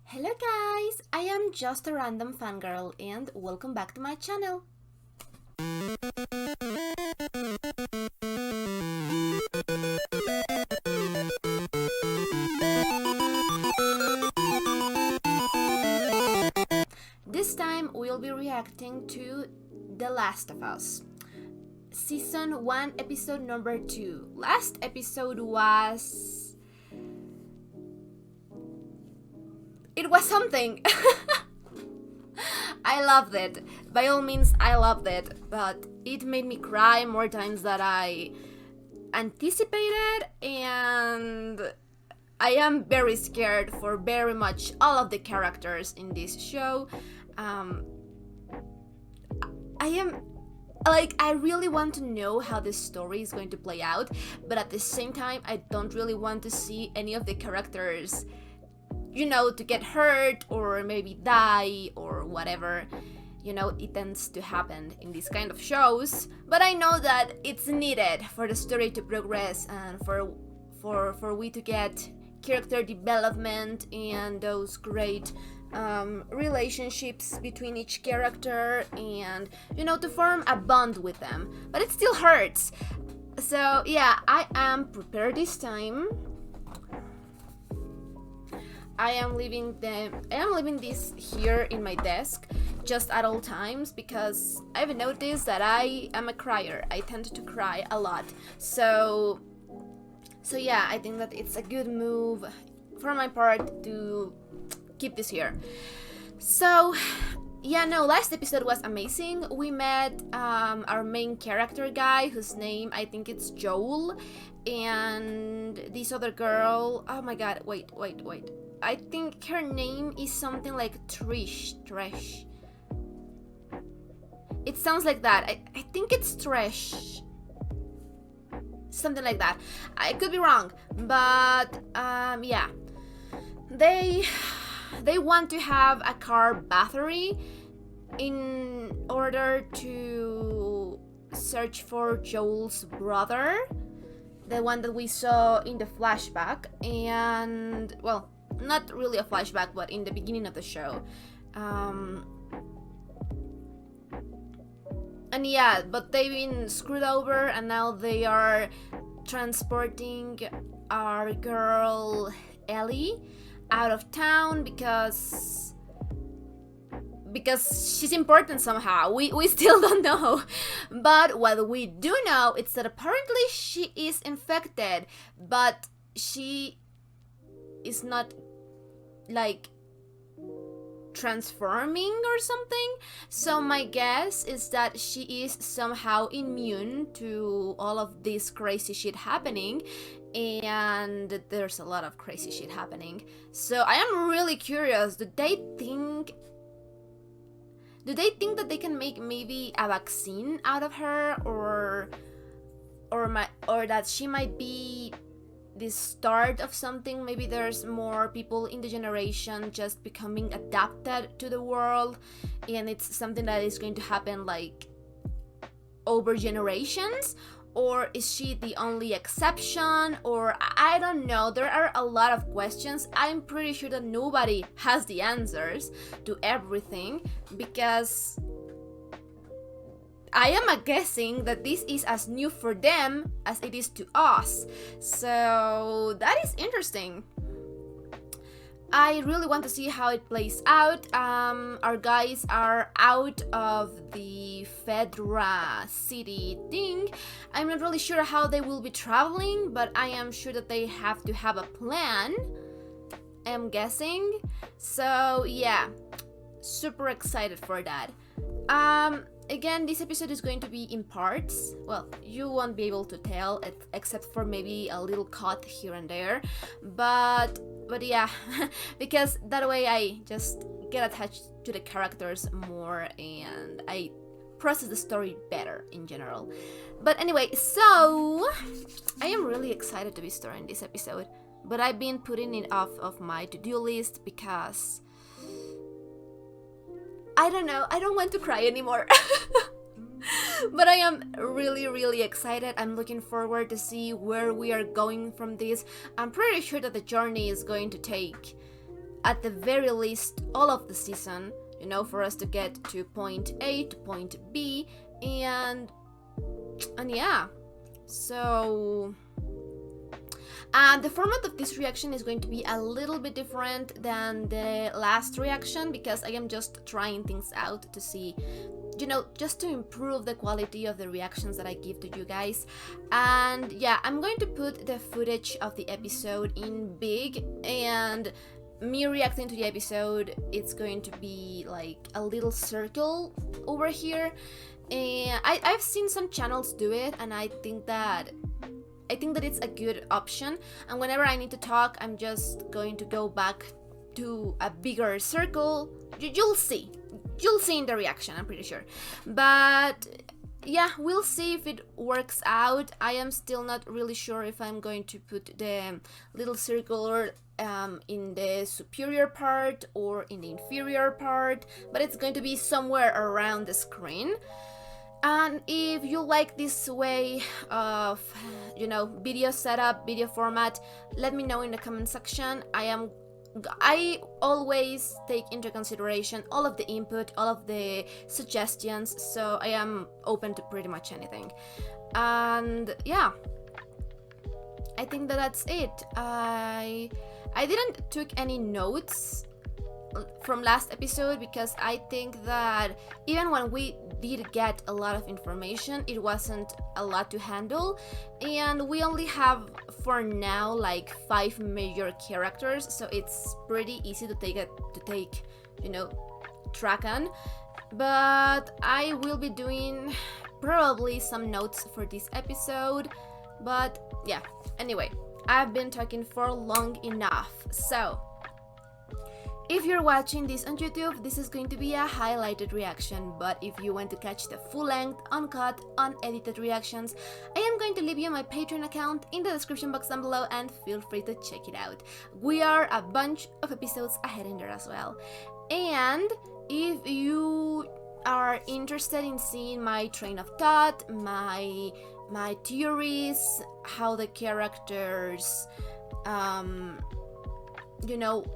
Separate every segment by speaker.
Speaker 1: Hello guys, I am just a random fangirl and welcome back to my channel. This time we'll be reacting to The Last of Us. Season 1, episode number 2. Last episode was... It was something. I loved it. By all means, I loved it. But it made me cry more times than I anticipated. And I am very scared for very much all of the characters in this show. I really want to know how this story is going to play out. But at the same time, I don't really want to see any of the characters to get hurt or maybe die or whatever. It tends to happen in these kind of shows, but I know that it's needed for the story to progress and for we to get character development and those great relationships between each character and to form a bond with them. But it still hurts. So yeah, I am prepared this time. I am leaving this here in my desk just at all times because I've noticed that I am a crier. I tend to cry a lot. So yeah, I think that it's a good move for my part to keep this here. So yeah, no, last episode was amazing. We met our main character guy, whose name I think it's Joel, and this other girl. Oh my god, wait. I think her name is something like Trish. It sounds like that. I think it's Trish. Something like that. I could be wrong, but yeah. They want to have a car battery in order to search for Joel's brother, the one that we saw in the flashback, and well, not really a flashback, but in the beginning of the show. And yeah, but they've been screwed over and now they are transporting our girl Ellie out of town because she's important somehow. We still don't know. But what we do know is that apparently she is infected, but she is not like transforming or something. So my guess is that she is somehow immune to all of this crazy shit happening, and there's a lot of crazy shit happening. So I am really curious. Do they think that they can make maybe a vaccine out of her, or that she might be the start of something? Maybe there's more people in the generation just becoming adapted to the world, and it's something that is going to happen like over generations. Or is she the only exception? Or I don't know. There are a lot of questions. I'm pretty sure that nobody has the answers to everything because I am guessing that this is as new for them as it is to us. So that is interesting. I really want to see how it plays out. Our guys are out of the Fedra city thing. I'm not really sure how they will be traveling, but I am sure that they have to have a plan, I'm guessing. So yeah, super excited for that. Again, this episode is going to be in parts. Well, you won't be able to tell except for maybe a little cut here and there. But yeah, because that way I just get attached to the characters more and I process the story better in general. But anyway, so I am really excited to be starting this episode. But I've been putting it off of my to-do list because I don't know, I don't want to cry anymore. But I am really excited. I'm looking forward to see where we are going from this. I'm pretty sure that the journey is going to take at the very least all of the season, for us to get to point A to point B, and yeah, so the format of this reaction is going to be a little bit different than the last reaction, because I am just trying things out to see, just to improve the quality of the reactions that I give to you guys. And yeah, I'm going to put the footage of the episode in big, and me reacting to the episode, it's going to be like a little circle over here. And I've seen some channels do it, and I think that it's a good option. And whenever I need to talk, I'm just going to go back to a bigger circle. You'll see in the reaction, I'm pretty sure. But yeah, we'll see if it works out. I am still not really sure if I'm going to put the little circle in the superior part or in the inferior part, but it's going to be somewhere around the screen. And if you like this way of, video setup, video format, let me know in the comment section. I always take into consideration all of the input, all of the suggestions, so I am open to pretty much anything. And yeah, I think that's it. I didn't took any notes from last episode, because I think that even when we did get a lot of information, it wasn't a lot to handle, and we only have for now like 5 major characters, so it's pretty easy to take track on. But I will be doing probably some notes for this episode. But yeah, anyway, I've been talking for long enough, so if you're watching this on YouTube, this is going to be a highlighted reaction, but if you want to catch the full-length, uncut, unedited reactions, I am going to leave you my Patreon account in the description box down below, and feel free to check it out. We are a bunch of episodes ahead in there as well. And if you are interested in seeing my train of thought, my theories, how the characters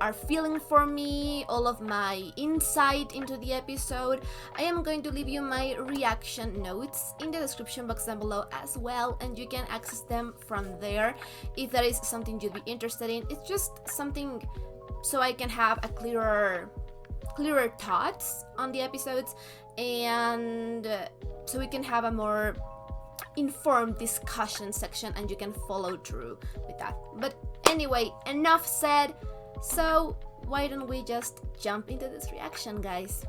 Speaker 1: are feeling for me, all of my insight into the episode, I am going to leave you my reaction notes in the description box down below as well, and you can access them from there if that is something you'd be interested in. It's just something so I can have a clearer thoughts on the episodes, and so we can have a more informed discussion section, and you can follow through with that. But anyway, enough said. So why don't we just jump into this reaction, guys?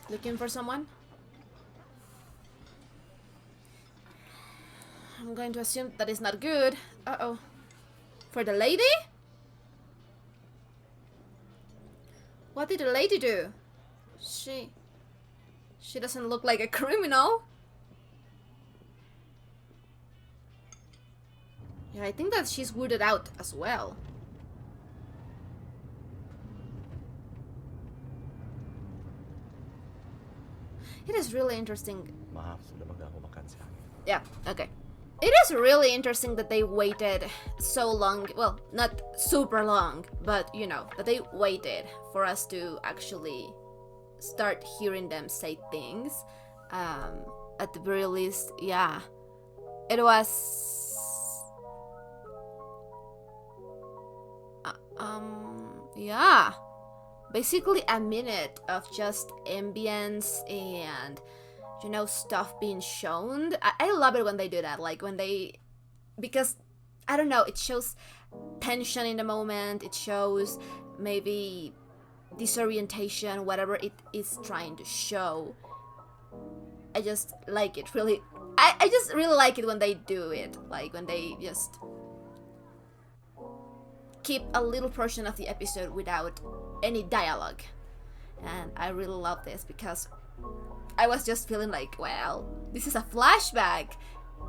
Speaker 1: Looking for someone? I'm going to assume that is not good. Uh-oh. For the lady? What did the lady do? She doesn't look like a criminal. Yeah, I think that she's weirded out as well. It is really interesting. Yeah, okay. It is really interesting that they waited so long. Well, not super long, but that they waited for us to actually start hearing them say things. At the very least, yeah. It was yeah, basically a minute of just ambience and stuff being shown. I love it when they do that, like because I don't know, it shows tension in the moment, it shows maybe disorientation, whatever it is trying to show. I just like it really. I just really like it when they do it, like when they just keep a little portion of the episode without any dialogue. And I really love this, because I was just feeling like, well, this is a flashback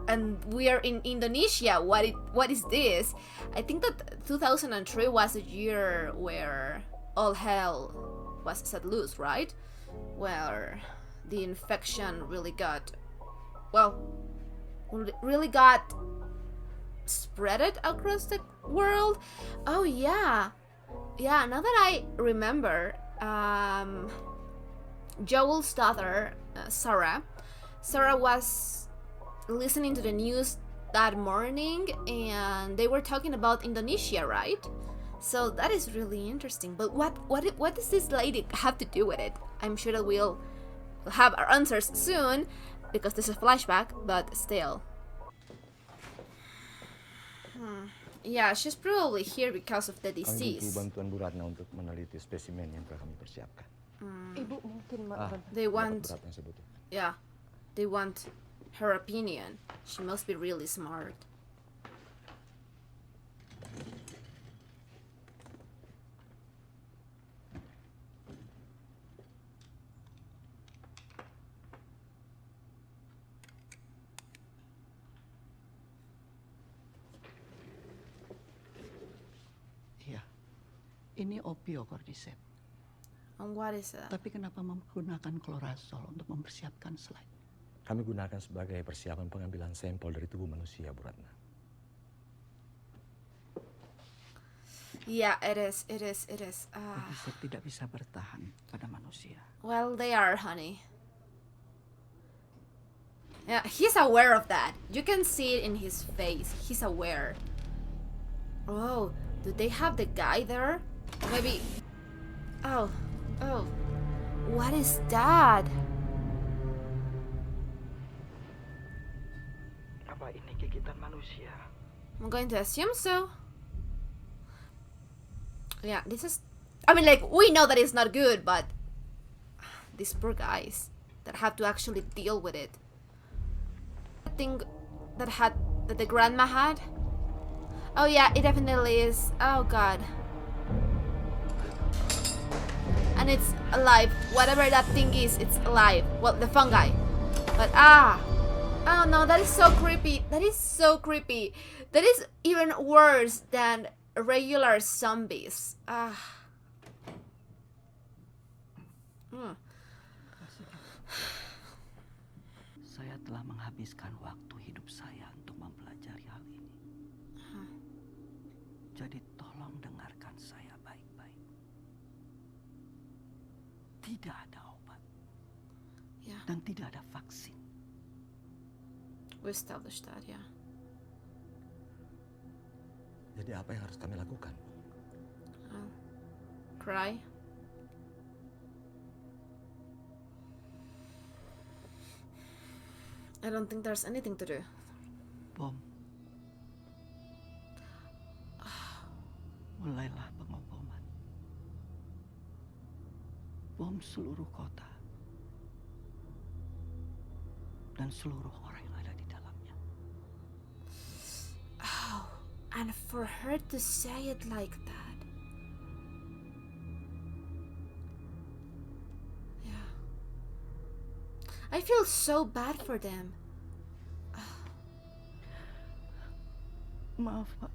Speaker 1: and we are in Indonesia. What is this? I think that 2003 was a year where all hell was set loose, right? Where the infection really got spread it across the world. Oh yeah, yeah. Now that I remember, Joel's daughter, Sarah was listening to the news that morning, and they were talking about Indonesia, right? So that is really interesting. But what does this lady have to do with it? I'm sure that we'll have our answers soon, because this is a flashback. But still, yeah, she's probably here because of the
Speaker 2: Kami butuh
Speaker 1: disease.
Speaker 2: bantuan Bu Ratna untuk meneliti spesimen yang telah kami persiapkan.
Speaker 3: Ibu mungkin
Speaker 1: They
Speaker 2: Pendapat
Speaker 1: want,
Speaker 2: Bu Ratna yang saya butuhkan.
Speaker 1: yeah, they want her opinion. She must be really smart.
Speaker 3: Iya. Ini opiocordyceps.
Speaker 1: And what is that?
Speaker 3: Tapi kenapa menggunakan klorazol untuk mempersiapkan slide?
Speaker 2: Kami gunakan sebagai persiapan pengambilan sampel dari tubuh manusia, Bu Ratna.
Speaker 1: Yeah, it is.
Speaker 3: Cordyceps tidak bisa bertahan pada manusia.
Speaker 1: Well, they are, honey. Yeah, he's aware of that. You can see it in his face. He's aware. Oh, do they have the guy there? Maybe. Oh. What is that?
Speaker 3: Apa ini gigitan manusia?
Speaker 1: I'm going to assume so. Yeah, this is. I mean, like, we know that it's not good, but these poor guys that have to actually deal with it. Thing that the grandma had. Oh yeah, it definitely is. Oh god. And it's alive. Whatever that thing is, it's alive. Well, the fungi. But oh no, that is so creepy. That is so creepy. That is even worse than regular zombies.
Speaker 3: Saya telah menghabiskan waktu hidup saya untuk mempelajari hal ini. Jadi tolong dengarkan saya baik-baik. Tidak ada obat.
Speaker 1: Yeah,
Speaker 3: Dan tidak ada vaksin.
Speaker 1: we established that, yeah.
Speaker 2: Jadi apa yang harus kami lakukan?
Speaker 1: Cry. I don't think there's anything to do.
Speaker 3: Bom. Mulailah pengoboman. Bom seluruh kota. Dan seluruh orang yang ada di dalamnya.
Speaker 1: Oh, and for her to say it like that. Yeah. I feel so bad for them.
Speaker 3: Maaf, Pak.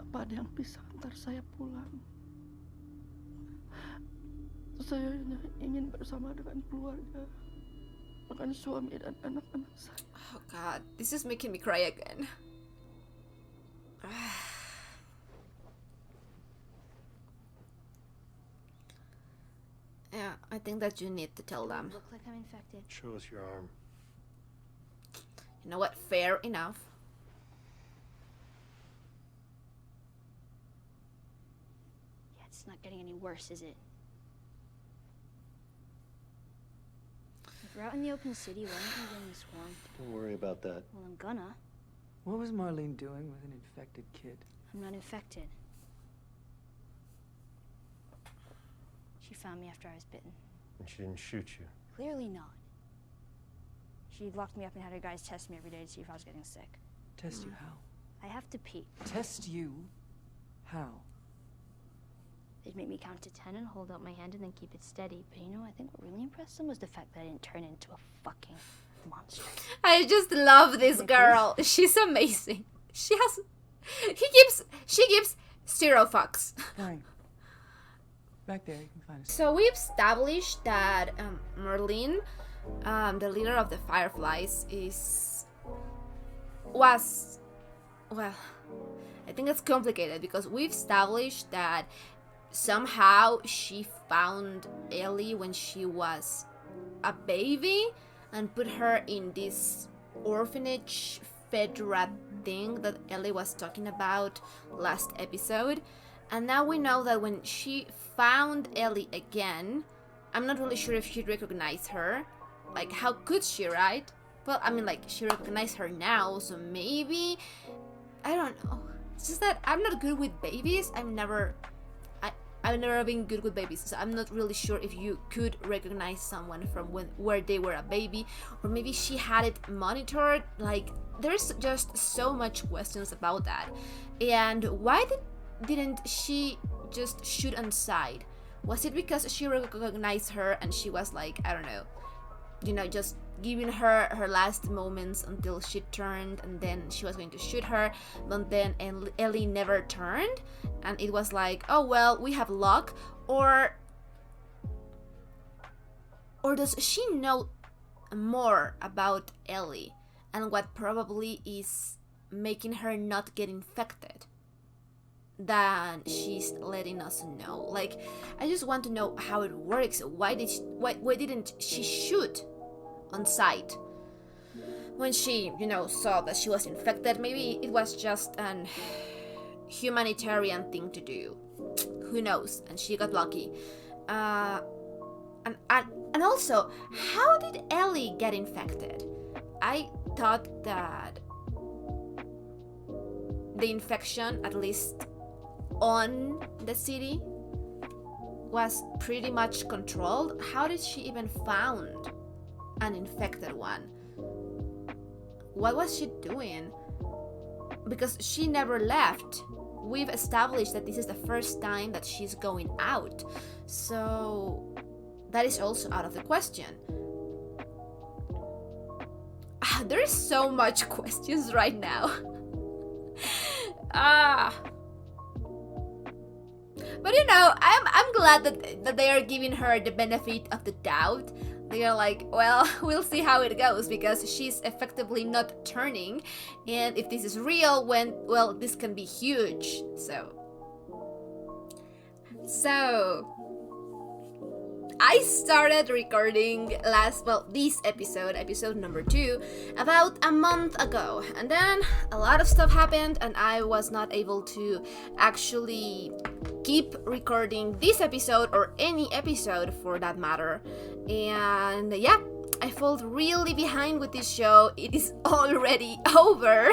Speaker 3: Apa ada yang bisa antar saya pulang? Saya hanya ingin bersama dengan keluarga, dengan suami dan anak-anak saya.
Speaker 1: Oh god, this is making me cry again. Yeah, I think that you need to tell them.
Speaker 4: Look like I'm infected.
Speaker 5: Show us your arm.
Speaker 1: You know what? Fair enough.
Speaker 4: Yeah, it's not getting any worse, is it? If we're out in the open city, why aren't we getting swarmed?
Speaker 5: Don't worry about that.
Speaker 4: Well, I'm gonna.
Speaker 6: What was Marlene doing with an infected kid?
Speaker 4: I'm not infected. She found me after I was bitten.
Speaker 5: And she didn't shoot you.
Speaker 4: Clearly not. She locked me up and had her guys test me every day to see if I was getting sick.
Speaker 6: Test you how?
Speaker 4: I have to pee.
Speaker 6: Test you how?
Speaker 4: They'd make me count to 10 and hold out my hand and then keep it steady. But you know, I think what really impressed them was the fact that I didn't turn into a fucking monster.
Speaker 1: I just love this girl. She's amazing. She gives zero fucks.
Speaker 6: Fine. Back there, you can find us.
Speaker 1: So we established that Merlin, the leader of the Fireflies, is was, well, I think it's complicated because we've established that somehow she found Ellie when she was a baby and put her in this orphanage fed rat thing that Ellie was talking about last episode. And now we know that when she found Ellie again, I'm not really sure if she recognized her. Like, how could she, right? Well, I mean, like, she recognized her now, so maybe, I don't know. It's just that I'm not good with babies. I've never been good with babies, so I'm not really sure if you could recognize someone from where they were a baby, or maybe she had it monitored. Like, there's just so much questions about that. And why didn't she just shoot on sight? Was it because she recognized her and she was like, I don't know, just giving her her last moments until she turned, and then she was going to shoot her, but then Ellie never turned, and it was like, oh well, we have luck? Or does she know more about Ellie and what probably is making her not get infected than she's letting us know? Like, I just want to know how it works. Why didn't she shoot on sight when she, saw that she was infected? Maybe it was just an humanitarian thing to do. Who knows? And she got lucky. And also, how did Ellie get infected? I thought that the infection, at least on the city, was pretty much controlled. How did she even found an infected one? What was she doing? Because she never left. We've established that this is the first time that she's going out, so that is also out of the question. There is so much questions right now. But I'm glad that they are giving her the benefit of the doubt. They are like, well, we'll see how it goes, because she's effectively not turning, and if this is real, this can be huge. So I started recording this episode number 2, about a month ago, and then a lot of stuff happened and I was not able to actually keep recording this episode, or any episode for that matter. And yeah, I felt really behind with this show. It is already over.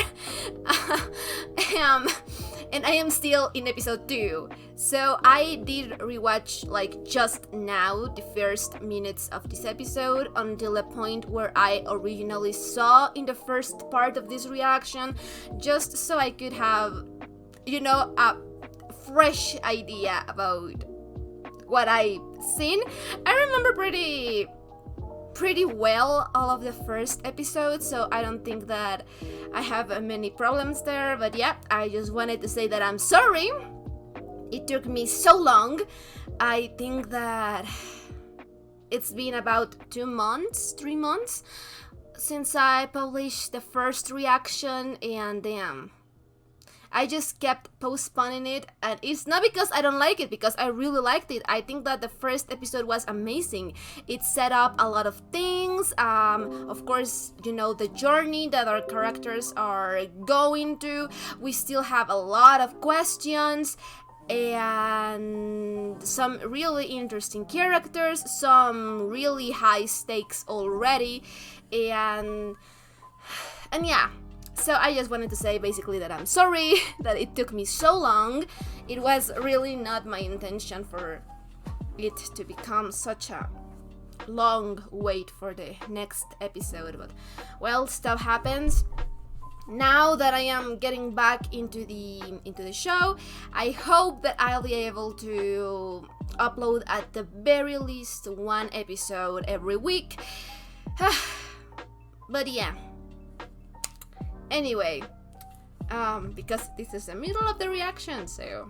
Speaker 1: And I am still in episode 2. So I did rewatch, like, just now the first minutes of this episode until the point where I originally saw in the first part of this reaction, just so I could have, a fresh idea about what I've seen. I remember pretty well all of the first episode, so I don't think that I have many problems there. But yeah, I just wanted to say that I'm sorry it took me so long. I think that it's been about 3 months since I published the first reaction, and damn, I just kept postponing it, and it's not because I don't like it, because I really liked it. I think that the first episode was amazing. It set up a lot of things. Of course, the journey that our characters are going to. We still have a lot of questions, and some really interesting characters, some really high stakes already, and yeah. So I just wanted to say basically that I'm sorry that it took me so long. It was really not my intention for it to become such a long wait for the next episode, but well, stuff happens. Now that I am getting back into the show, I hope that I'll be able to upload at the very least 1 episode every week. But yeah. Anyway, because this is the middle of the reaction, so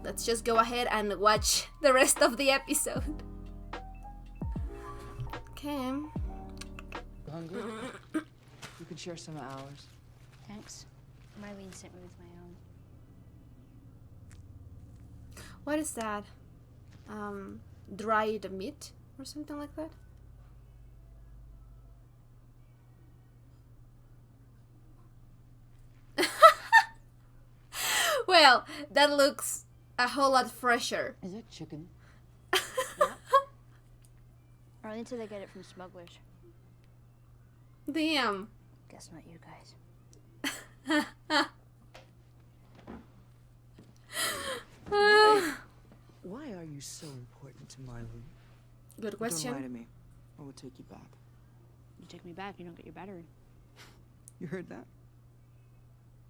Speaker 1: let's just go ahead and watch the rest of the episode. Okay.
Speaker 6: Hungry? You can share some of ours.
Speaker 4: Thanks. Marlene sent me with my own.
Speaker 1: What is that? Dried meat or something like that? Well, that looks a whole lot fresher.
Speaker 6: Is that chicken?
Speaker 4: Marlene said they get it from smugglers.
Speaker 1: Damn.
Speaker 4: Guess not you guys.
Speaker 6: Why are you so important to Marlene?
Speaker 1: Good
Speaker 6: Don't lie
Speaker 1: question.
Speaker 6: to me, or we'll take you back.
Speaker 4: You take me back, you don't get your battery.
Speaker 6: You heard that?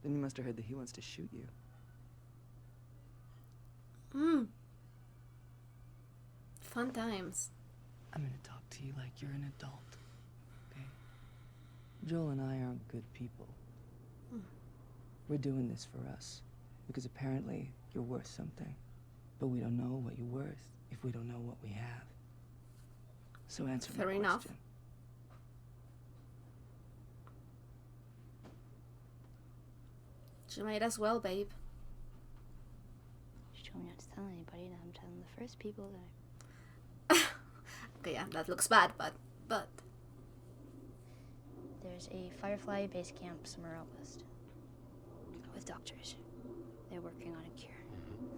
Speaker 6: Then you must have heard that he wants to shoot you.
Speaker 1: Fun times.
Speaker 6: I'm gonna talk to you like you're an adult, okay? Joel and I aren't good people. We're doing this for us, because apparently you're worth something. But we don't know what you're worth if we don't know what we have. So answer my
Speaker 1: Fair enough.
Speaker 6: question.
Speaker 1: She might as well, babe.
Speaker 4: She told me not to tell anybody, and I'm telling the first people that
Speaker 1: Okay, yeah, that looks bad, but
Speaker 4: there's a Firefly base camp somewhere out west. With doctors. They're working on a cure.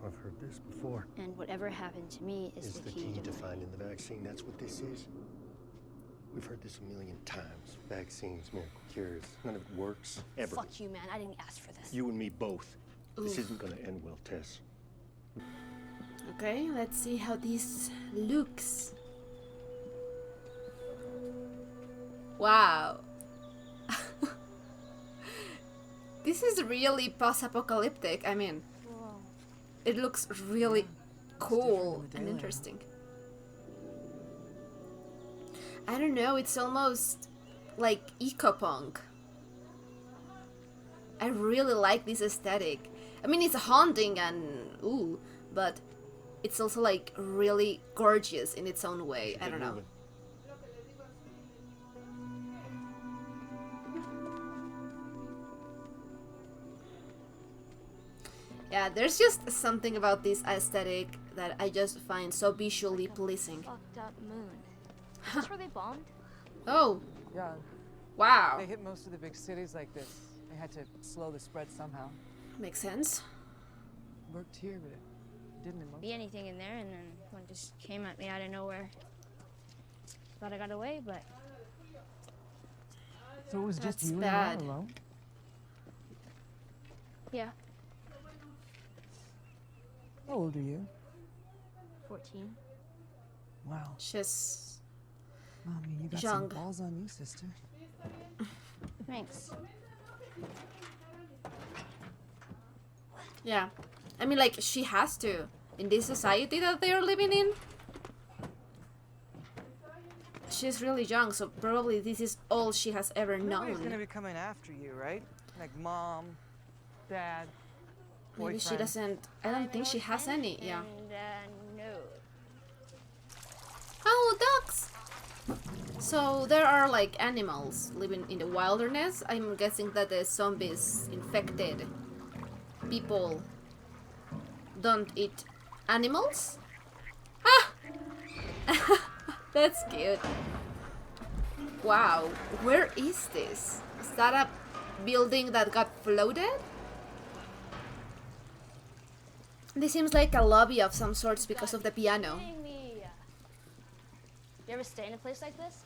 Speaker 5: I've heard this before.
Speaker 4: And whatever happened to me is
Speaker 5: Is the key to finding the vaccine? That's what this is? We've heard this a million times. Vaccines, miracle cures. None of it works, ever.
Speaker 4: Fuck you, man. I didn't ask for this.
Speaker 5: You and me both. This
Speaker 1: Oof.
Speaker 5: isn't gonna end well, Tess.
Speaker 1: okay, let's see how this looks. Wow. This is really post-apocalyptic. I mean,
Speaker 4: Whoa.
Speaker 1: it looks really cool
Speaker 6: different in the
Speaker 1: and
Speaker 6: daylight,
Speaker 1: interesting. I don't know, it's almost like eco-punk. I really like this aesthetic. I mean, it's haunting and ooh, but it's also like really gorgeous in its own way. I
Speaker 5: Get
Speaker 1: don't know.
Speaker 5: moving.
Speaker 1: Yeah, there's just something about this aesthetic that I just find so visually pleasing.
Speaker 4: Fucked up moon. Is this where they bombed?
Speaker 1: Oh,
Speaker 6: Yeah,
Speaker 1: wow.
Speaker 6: they hit most of the big cities like this. They had to slow the spread somehow.
Speaker 1: Makes sense.
Speaker 6: Worked here, but it didn't in most.
Speaker 4: Be anything in there, and then one just came at me out of nowhere. Thought I got away, but
Speaker 6: So it was just
Speaker 1: That's
Speaker 6: you
Speaker 1: bad.
Speaker 6: and Mom alone?
Speaker 4: yeah,
Speaker 6: How old are you?
Speaker 4: 14.
Speaker 6: Wow.
Speaker 1: She's
Speaker 6: Mommy, you got
Speaker 1: young.
Speaker 6: some balls on you, sister.
Speaker 4: Thanks.
Speaker 1: yeah. I mean, like, she has to. In this society that they are living in, she's really young, so probably this is all she has ever
Speaker 6: Nobody's gonna
Speaker 1: known.
Speaker 6: be coming after you, right? Like mom, dad,
Speaker 1: Maybe she
Speaker 6: boyfriend.
Speaker 1: doesn't. I don't think she has any. Yeah.
Speaker 4: And, no.
Speaker 1: Oh, ducks! So there are like animals living in the wilderness. I'm guessing that the zombies infected people don't eat animals? Ah! That's cute. Wow, where is this? Is that a building that got flooded? This seems like a lobby of some sorts because of the piano.
Speaker 4: Kidding me. You ever stay in a place like this?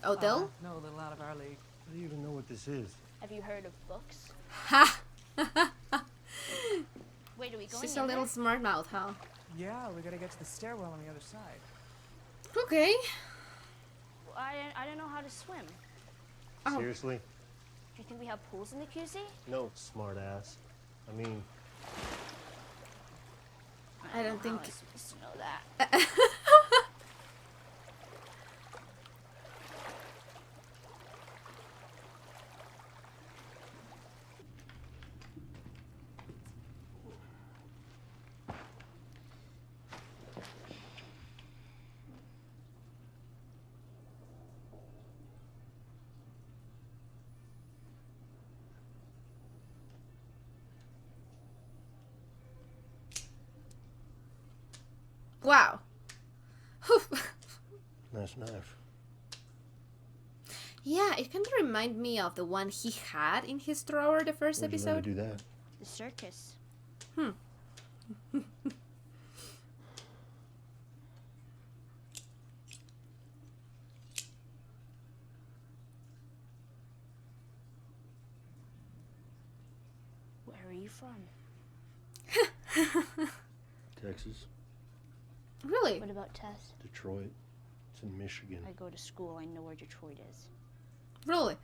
Speaker 1: Hotel?
Speaker 6: No, a little out of our league.
Speaker 5: How do you even know what this is?
Speaker 4: Have you heard of books?
Speaker 1: Ha!
Speaker 4: Wait, are we going
Speaker 1: She's
Speaker 4: in
Speaker 1: a little
Speaker 4: there?
Speaker 1: smart mouth, huh?
Speaker 6: Yeah, we gotta get to the stairwell on the other side.
Speaker 1: Okay.
Speaker 4: I don't know how to swim.
Speaker 1: Oh.
Speaker 5: Seriously?
Speaker 4: Do you think we have pools in the QC?
Speaker 5: No, smart ass. I mean,
Speaker 1: I don't think.
Speaker 4: How am I supposed to know that?
Speaker 1: Wow. Whew.
Speaker 5: Nice knife.
Speaker 1: Yeah, it kind of remind me of the one he had in his drawer the first
Speaker 5: Where'd you learn
Speaker 1: episode.
Speaker 5: to do that?
Speaker 4: The circus. Where are you from?
Speaker 5: Texas,
Speaker 1: Really?
Speaker 4: What about Tess?
Speaker 5: Detroit. It's in Michigan.
Speaker 4: I go to school. I know where Detroit is.
Speaker 1: Really?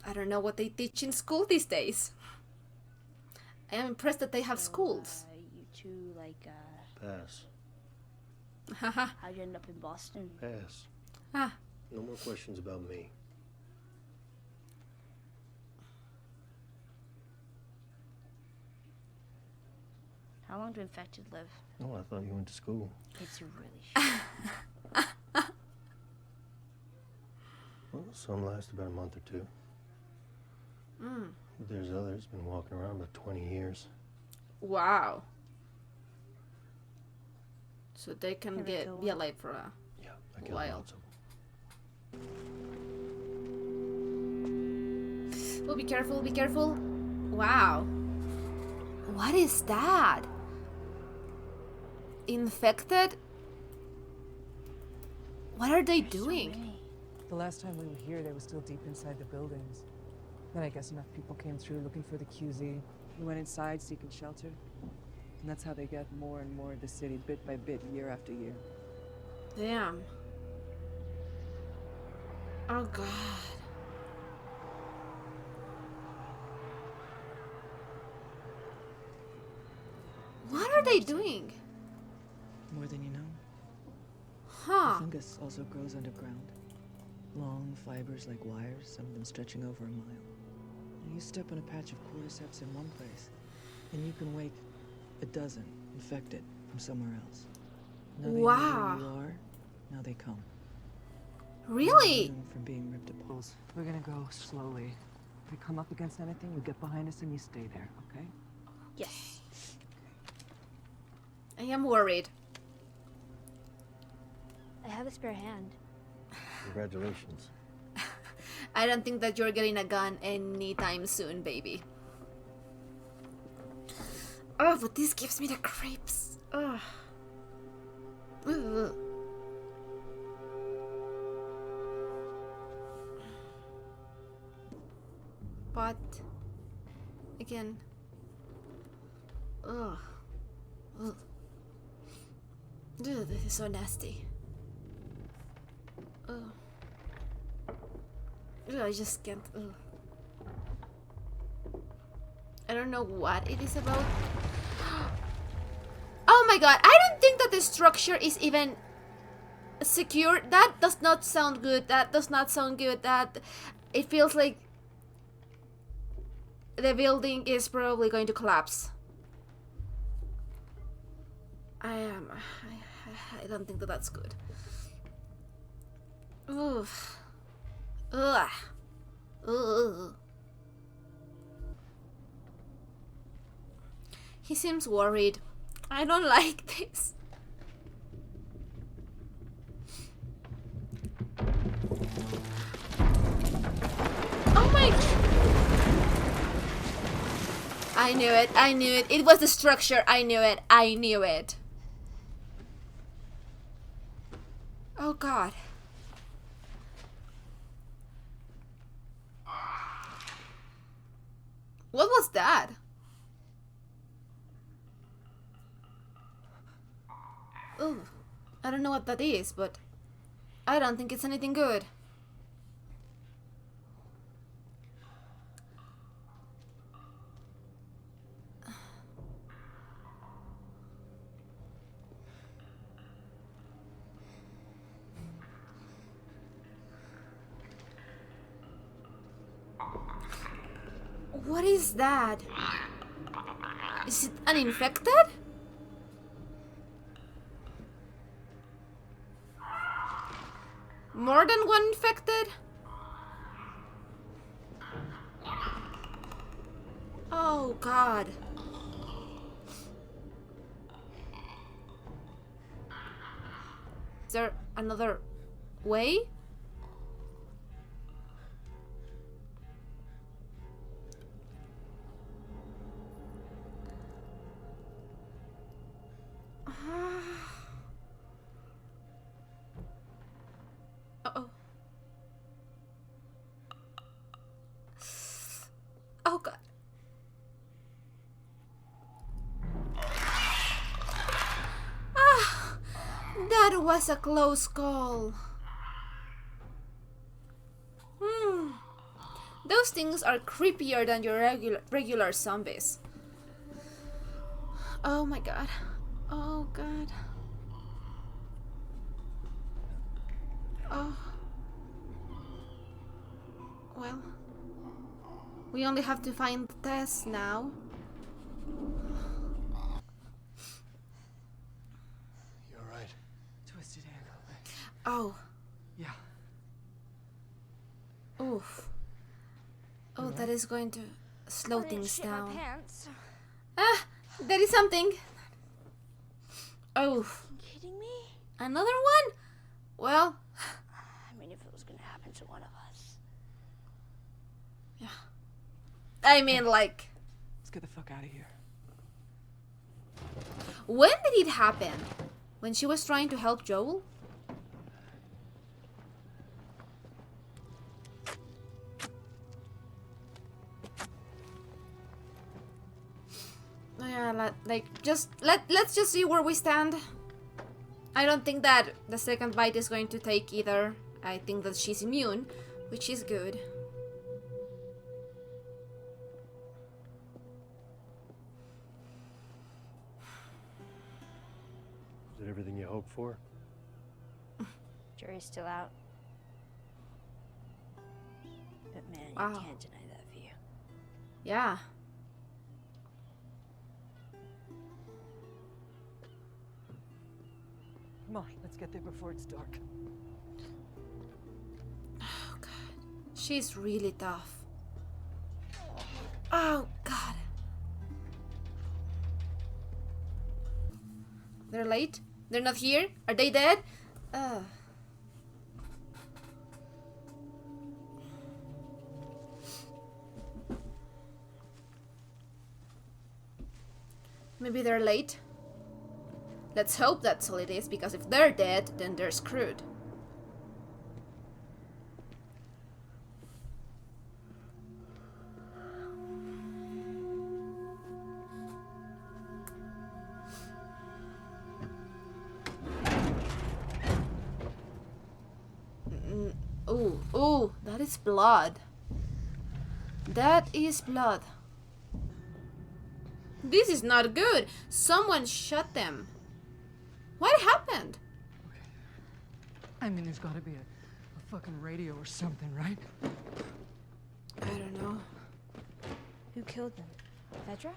Speaker 1: I don't know what they teach in school these days. I am impressed that they have schools.
Speaker 4: You two, like,
Speaker 5: Pass.
Speaker 1: Haha.
Speaker 4: how'd you end up in Boston?
Speaker 5: Pass.
Speaker 1: Ah.
Speaker 5: No more questions about me.
Speaker 4: How long do infected live?
Speaker 5: Oh, I thought you went to school.
Speaker 4: It's really short.
Speaker 5: Well, some last about a month or two. But there's others been walking around about 20 years.
Speaker 1: Wow. So they can
Speaker 4: Never
Speaker 1: get
Speaker 4: kill
Speaker 1: be
Speaker 4: one.
Speaker 1: alive for a
Speaker 5: Yeah, I killed
Speaker 1: Wild.
Speaker 5: lots of them.
Speaker 1: Oh, be careful, be careful. Wow. What is that? Infected? What are they doing?
Speaker 6: The last time we were here, they were still deep inside the buildings. Then I guess enough people came through looking for the QZ. We went inside seeking shelter. And that's how they get more and more of the city, bit by bit, year after year.
Speaker 1: Damn. Oh god. What are they doing?
Speaker 6: More than you know.
Speaker 1: Huh.
Speaker 6: The fungus also grows underground. Long fibers like wires, some of them stretching over a mile. And you step on a patch of cordyceps in one place, and you can wake a dozen infected from somewhere else. Now they know
Speaker 1: Wow.
Speaker 6: where you are, now they come.
Speaker 1: Really?
Speaker 6: Immune from being ripped apart. We're gonna go slowly. If we come up against anything, you get behind us and you stay there, okay?
Speaker 4: Yes.
Speaker 1: I am worried.
Speaker 4: I have a spare hand.
Speaker 5: Congratulations.
Speaker 1: I don't think that you're getting a gun anytime soon, baby. Oh, but this gives me the creeps. Ugh. Ugh. But again, ugh. Ugh. Ugh, this is so nasty. Ugh. Ugh, I just can't. Ugh. I don't know what it is about. Oh my god, I don't think that the structure is even secure. That does not sound good. That does not sound good. That it feels like the building is probably going to collapse. I don't think that that's good. Oof. Ugh. Ugh. He seems worried. I don't like this. Oh my... I knew it. I knew it. It was the structure. I knew it. I knew it. Oh god. What was that? Oh, I don't know what that is, but I don't think it's anything good. What is that? Is it an infected? More than one infected? Oh god. there another way? Uh-oh. Oh god. Ah, that was a close call. Those things are creepier than your regular zombies. Oh my god. Oh god. Oh. Well. We only have to find Tess now.
Speaker 5: You alright?
Speaker 6: Twisted ankle.
Speaker 1: Oh.
Speaker 6: Yeah.
Speaker 1: Oof. Oh, that is going to slow things down.
Speaker 4: Pants.
Speaker 1: Ah, there is something. Oh,
Speaker 4: Are you kidding me?
Speaker 1: another one? Well,
Speaker 4: I mean, if it was gonna happen to one of us.
Speaker 1: yeah. I mean, like,
Speaker 6: Let's get the fuck out of here.
Speaker 1: when did it happen? When she was trying to help Joel? Oh, yeah, like, let's just see where we stand. I don't think that the second bite is going to take either. I think that she's immune, which is good.
Speaker 5: Is it everything you hoped for?
Speaker 4: Jury's still out. But man,
Speaker 1: Wow.
Speaker 4: you can't deny that view.
Speaker 1: Yeah.
Speaker 6: Come on, let's get there before it's dark.
Speaker 1: Oh god. She's really tough. Oh god. They're late? They're not here? Are they dead? Maybe they're late? Let's hope that's all it is, because if they're dead, then they're screwed. Ooh, ooh, that is blood. That is blood. This is not good. Someone shot them. What happened?
Speaker 6: I mean, there's gotta be a fucking radio or something, right?
Speaker 1: I don't know.
Speaker 4: Who killed them? Vedra?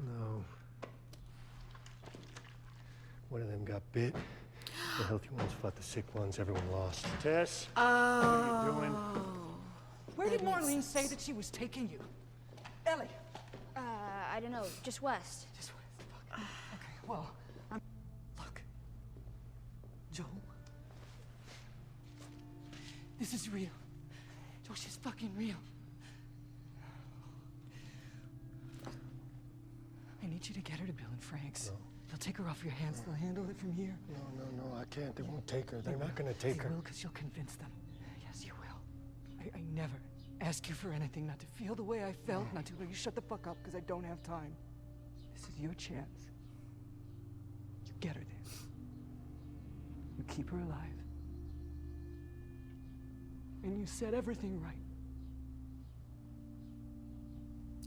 Speaker 5: No. One of them got bit. The healthy ones fought the sick ones. Everyone lost. Tess?
Speaker 1: Oh.
Speaker 5: you doing?
Speaker 6: Where did
Speaker 1: That makes
Speaker 6: Marlene say
Speaker 1: sense.
Speaker 6: that she was taking you? Ellie!
Speaker 4: I don't know. Just west.
Speaker 6: Just wait. Fuck. Okay, well, look. Joel. This is real. Joel, she's fucking real. I need you to get her to Bill and Frank's.
Speaker 5: No.
Speaker 6: They'll take her off your hands. They'll handle it from here.
Speaker 5: No, I can't. They won't take her. They're not gonna take her.
Speaker 6: You will, because you'll convince them. Yes, you will. I never ask you for anything, not to feel the way I felt, not to let you shut the fuck up, because I don't have time. This is your chance. You get her there. You keep her alive. And you set everything right.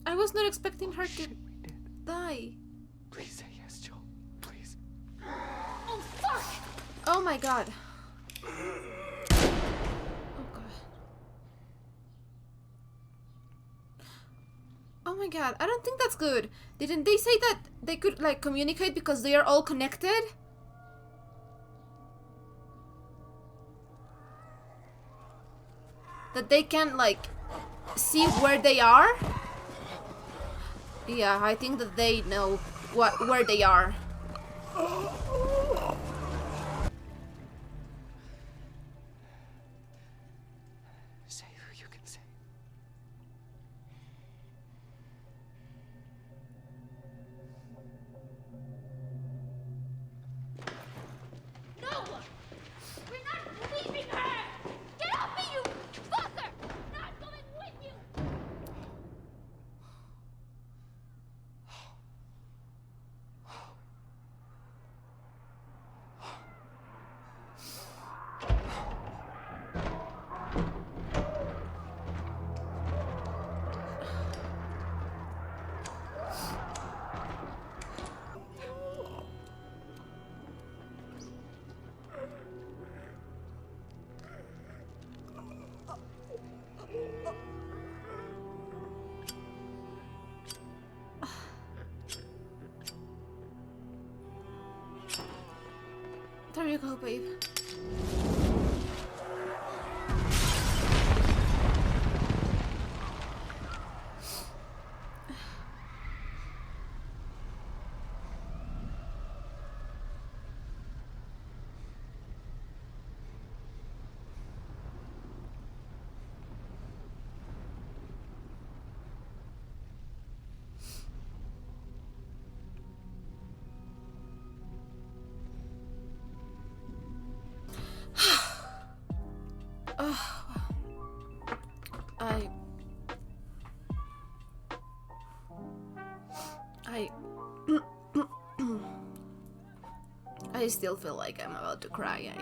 Speaker 1: I was not expecting her to
Speaker 6: Shit, we did.
Speaker 1: die.
Speaker 6: Please say yes, Joel. Please.
Speaker 1: Oh fuck! Oh my god. Oh god. Oh my god, I don't think that's good. Didn't they say that they could like communicate because they are all connected? That they can like see where they are? Yeah, I think that they know where they are. There you go, babe. I still feel like I'm about to cry.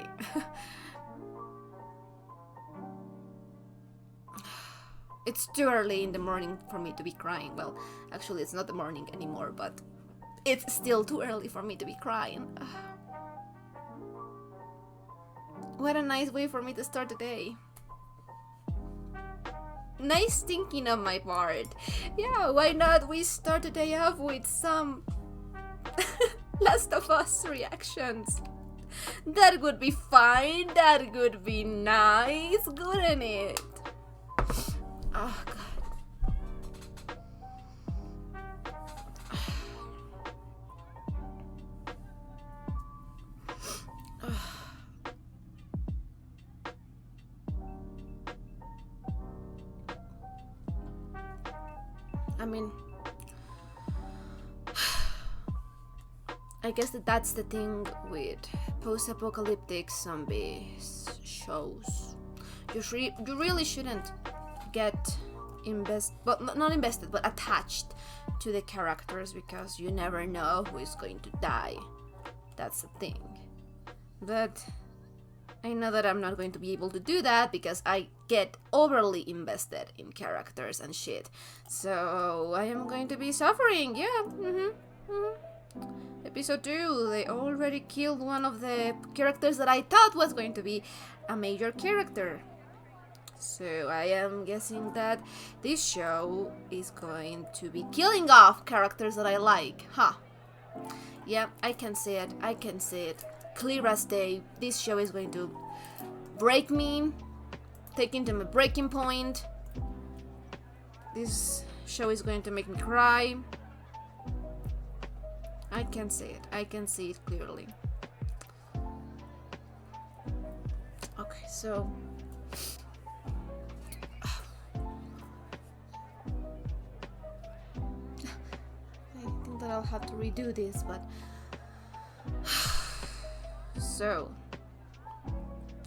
Speaker 1: It's too early in the morning for me to be crying. Well, actually, it's not the morning anymore, but it's still too early for me to be crying. What a nice way for me to start the day. Nice thinking on my part. Yeah, why not we start the day off with some Last of Us reactions? That would be fine. That would be nice, wouldn't it? Oh god. I mean, I guess that's the thing with post-apocalyptic zombies shows. You really shouldn't get not invested, but attached to the characters, because you never know who is going to die. That's the thing. But I know that I'm not going to be able to do that because I get overly invested in characters and shit. So I am going to be suffering. Yeah. Episode 2, they already killed one of the characters that I thought was going to be a major character. So I am guessing that this show is going to be killing off characters that I like. Yeah, I can see it. I can see it. Clear as day. This show is going to break me, taking to my breaking point. This show is going to make me cry. I can see it. I can see it clearly. Okay, so I think that I'll have to redo this, but so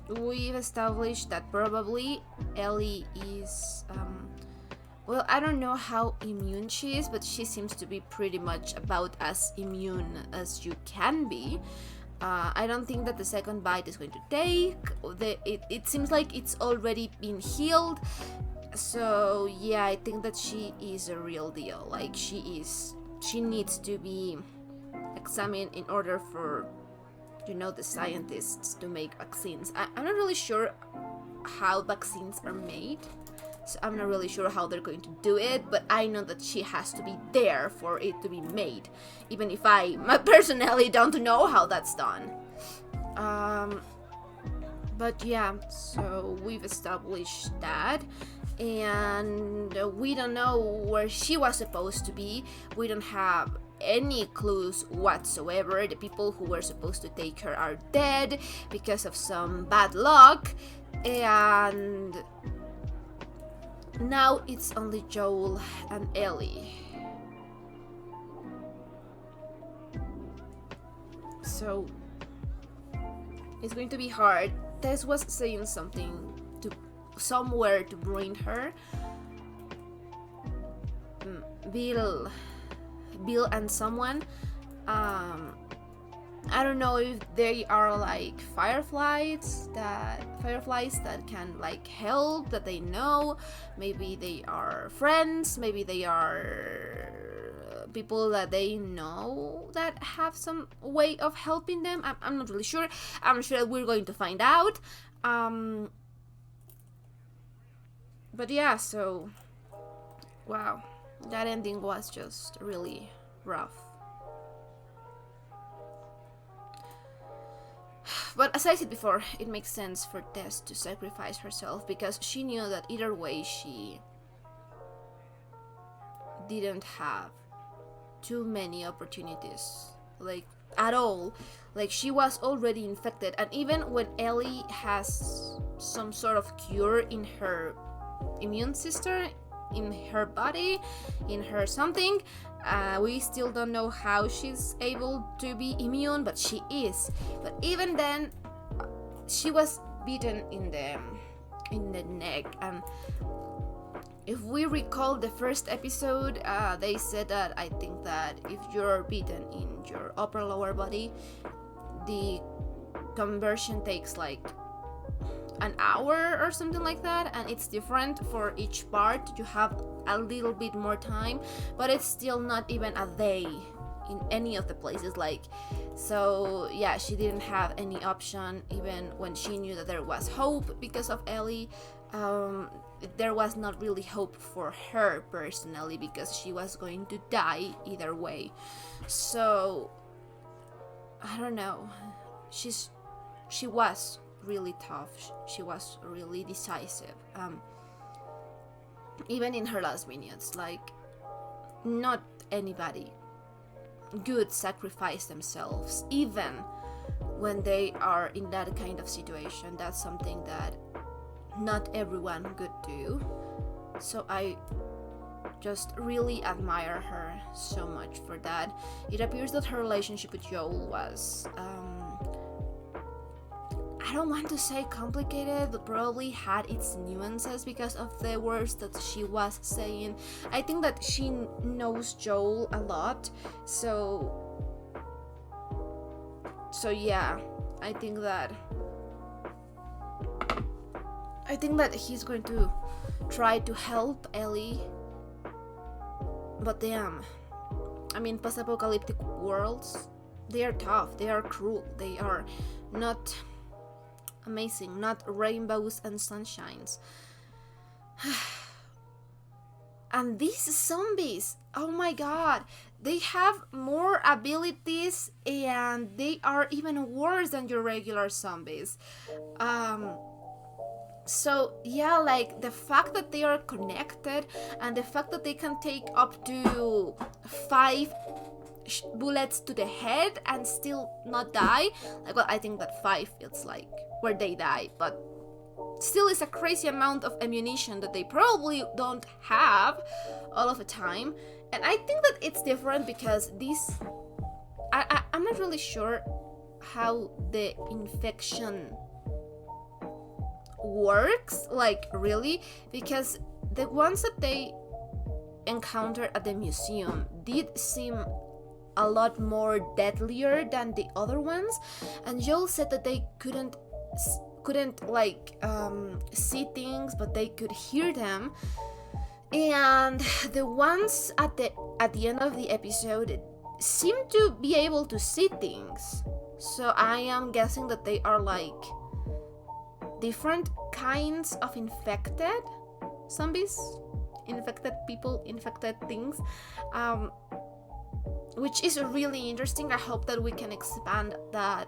Speaker 1: we've established that probably Ellie is well, I don't know how immune she is, but she seems to be pretty much about as immune as you can be. I don't think that the second bite is going to take. It seems like it's already been healed. So yeah, I think that she is a real deal. Like she needs to be examined in order for, the scientists to make vaccines. I'm not really sure how vaccines are made. So I'm not really sure how they're going to do it, but I know that she has to be there for it to be made, even if I personally don't know how that's done. But yeah, so we've established that, and we don't know where she was supposed to be. We don't have any clues whatsoever. The people who were supposed to take her are dead because of some bad luck, and now it's only Joel and Ellie. So it's going to be hard. Tess was saying something somewhere to bring her. Bill and someone. I don't know if they are like fireflies that can like help, that they know. Maybe they are friends, maybe they are people that they know that have some way of helping them. I'm not really sure. I'm sure we're going to find out. But yeah, so wow, that ending was just really rough. But as I said before, it makes sense for Tess to sacrifice herself because she knew that either way she didn't have too many opportunities, like at all. Like she was already infected, and even when Ellie has some sort of cure in her immune system, in her body, in her something, we still don't know how she's able to be immune, but she is. But even then, she was beaten in the neck. And if we recall the first episode, they said that I think that if you're beaten in your upper lower body, the conversion takes like an hour or something like that, and it's different for each part. You have a little bit more time, but it's still not even a day in any of the places. Like, so yeah, she didn't have any option. Even when she knew that there was hope because of Ellie, there was not really hope for her personally because she was going to die either way. So I don't know, she was really tough. She was really decisive. Even in her last minutes, like, not anybody good sacrifice themselves, even when they are in that kind of situation. That's something that not everyone could do. So I just really admire her so much for that. It appears that her relationship with Joel was I don't want to say complicated, but probably had its nuances because of the words that she was saying. I think that she knows Joel a lot, so yeah, I think that he's going to try to help Ellie. But damn, I mean, post-apocalyptic worlds, they are tough, they are cruel, they are not amazing, not rainbows and sunshines. And these zombies, oh my god, they have more abilities and they are even worse than your regular zombies. So yeah, like the fact that they are connected and the fact that they can take up to 5 bullets to the head and still not die. Like, well, I think that 5 it's like where they die, but still is a crazy amount of ammunition that they probably don't have all of the time. And I think that it's different because these I'm not really sure how the infection works, like really, because the ones that they encountered at the museum did seem a lot more deadlier than the other ones. And Joel said that they couldn't like see things, but they could hear them. And the ones at the end of the episode seem to be able to see things. So I am guessing that they are like different kinds of infected zombies, infected people, infected things, which is really interesting. I hope that we can expand that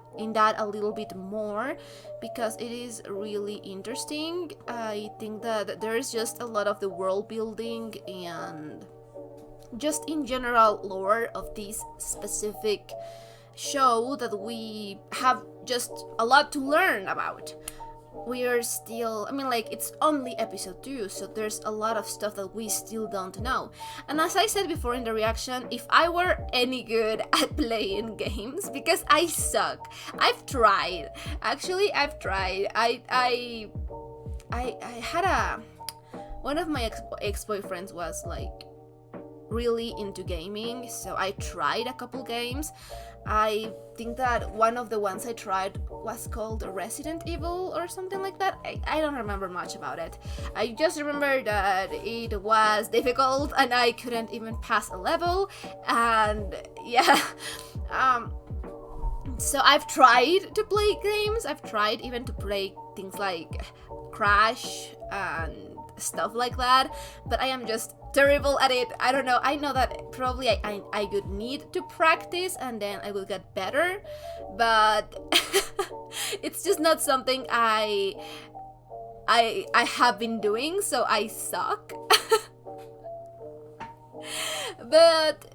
Speaker 1: a little bit more because it is really interesting. I think that there is just a lot of the world building and just in general lore of this specific show that we have just a lot to learn about. We are still, I mean, like, it's only episode 2, so there's a lot of stuff that we still don't know. And as I said before in the reaction, if I were any good at playing games, because I suck. I've tried. Actually, I've tried. I had one of my ex-boyfriends was like really into gaming, so I tried a couple games. I think that one of the ones I tried was called Resident Evil or something like that. I don't remember much about it. I just remember that it was difficult and I couldn't even pass a level, and yeah. So I've tried to play games. I've tried even to play things like Crash and stuff like that, but I am just terrible at it. I don't know. I know that probably I would need to practice and then I will get better, but it's just not something I have been doing, so I suck. But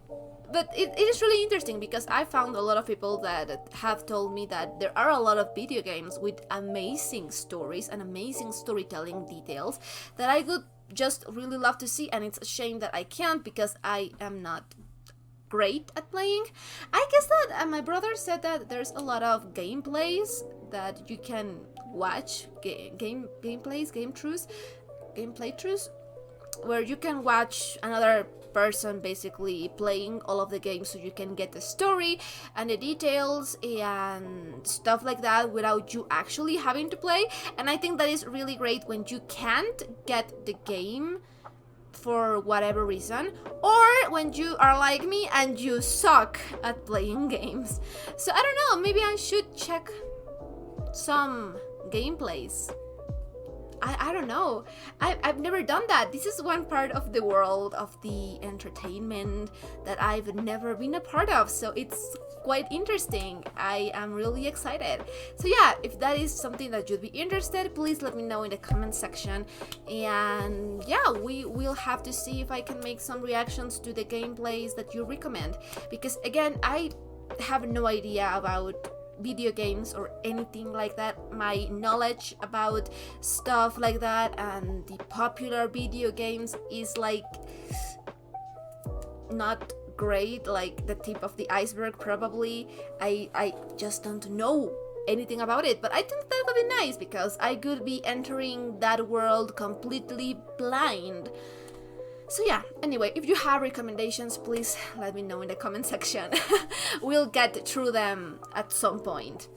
Speaker 1: it is really interesting because I found a lot of people that have told me that there are a lot of video games with amazing stories and amazing storytelling details that I would just really love to see, and it's a shame that I can't because I am not great at playing. I guess that my brother said that there's a lot of gameplays that you can watch, game playthroughs, where you can watch another person basically playing all of the games so you can get the story and the details and stuff like that without you actually having to play. And I think that is really great when you can't get the game for whatever reason, or when you are like me and you suck at playing games. So I don't know, maybe I should check some gameplays. I don't know. I've never done that. This is one part of the world of the entertainment that I've never been a part of, so it's quite interesting. I am really excited. So yeah, if that is something that you'd be interested, please let me know in the comment section. And yeah, we will have to see if I can make some reactions to the gameplays that you recommend, because again, I have no idea about video games or anything like that. My knowledge about stuff like that and the popular video games is like not great, like the tip of the iceberg probably. I just don't know anything about it, but I think that would be nice because I could be entering that world completely blind. So yeah, anyway, if you have recommendations, please let me know in the comment section. We'll get through them at some point.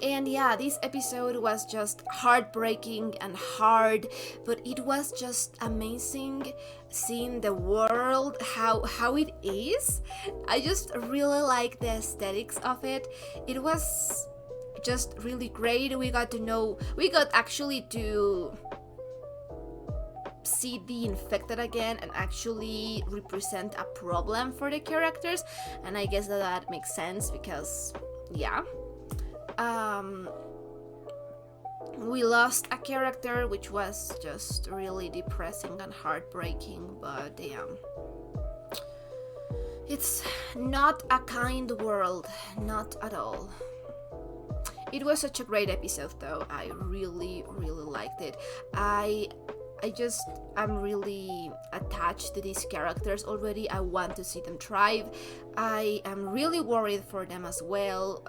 Speaker 1: And yeah, this episode was just heartbreaking and hard, but it was just amazing seeing the world, how it is. I just really like the aesthetics of it. It was just really great. We got actually to see the infected again and actually represent a problem for the characters, and I guess that makes sense because yeah, we lost a character, which was just really depressing and heartbreaking, but damn, it's not a kind world, not at all. It was such a great episode though. I really liked it. I'm really attached to these characters already. I want to see them thrive. I am really worried for them as well.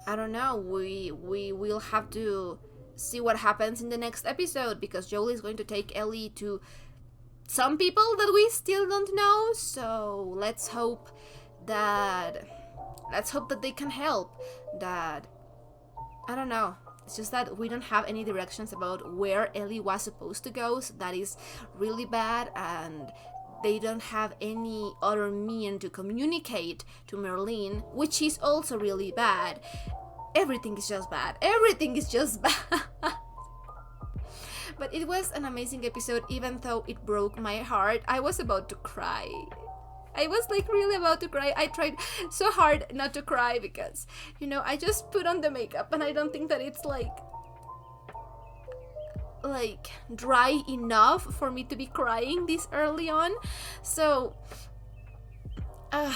Speaker 1: I don't know. We will have to see what happens in the next episode because Joel is going to take Ellie to some people that we still don't know. So let's hope that they can help. That I don't know. It's just that we don't have any directions about where Ellie was supposed to go, so that is really bad, and they don't have any other means to communicate to Merlin, which is also really bad. Everything is just bad. Everything is just bad. But it was an amazing episode, even though it broke my heart. I was about to cry. I was like really about to cry. I tried so hard not to cry because, you know, I just put on the makeup and I don't think that it's like dry enough for me to be crying this early on. So I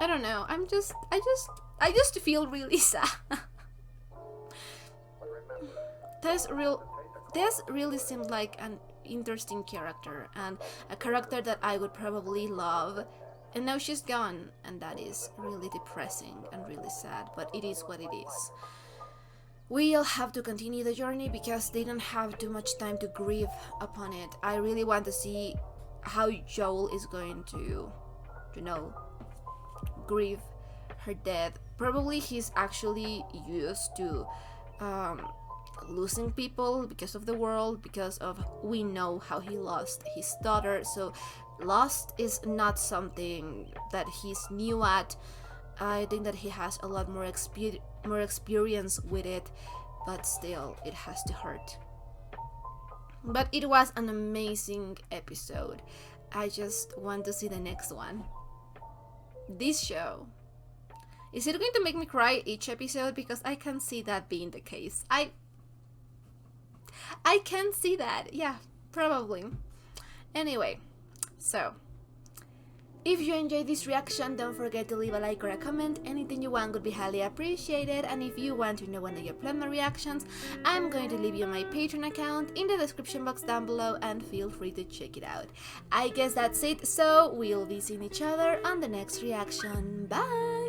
Speaker 1: don't know. I just feel really sad. This really seemed like an interesting character and a character that I would probably love, and now she's gone, and that is really depressing and really sad, but it is what it is. We'll have to continue the journey because they don't have too much time to grieve upon it. I really want to see how Joel is going to grieve her death. Probably he's actually used to losing people because of the world, because of we know how he lost his daughter, so lost is not something that he's new at. I think that he has a lot more experience with it, but still it has to hurt. But it was an amazing episode. I just want to see the next one. This show. Is it going to make me cry each episode? Because I can see that being the case. I can see that. Yeah, probably. Anyway, so if you enjoyed this reaction, don't forget to leave a like or a comment. Anything you want would be highly appreciated. And if you want to know when I upload my reactions, I'm going to leave you my Patreon account in the description box down below, and feel free to check it out. I guess that's it, so we'll be seeing each other on the next reaction. Bye!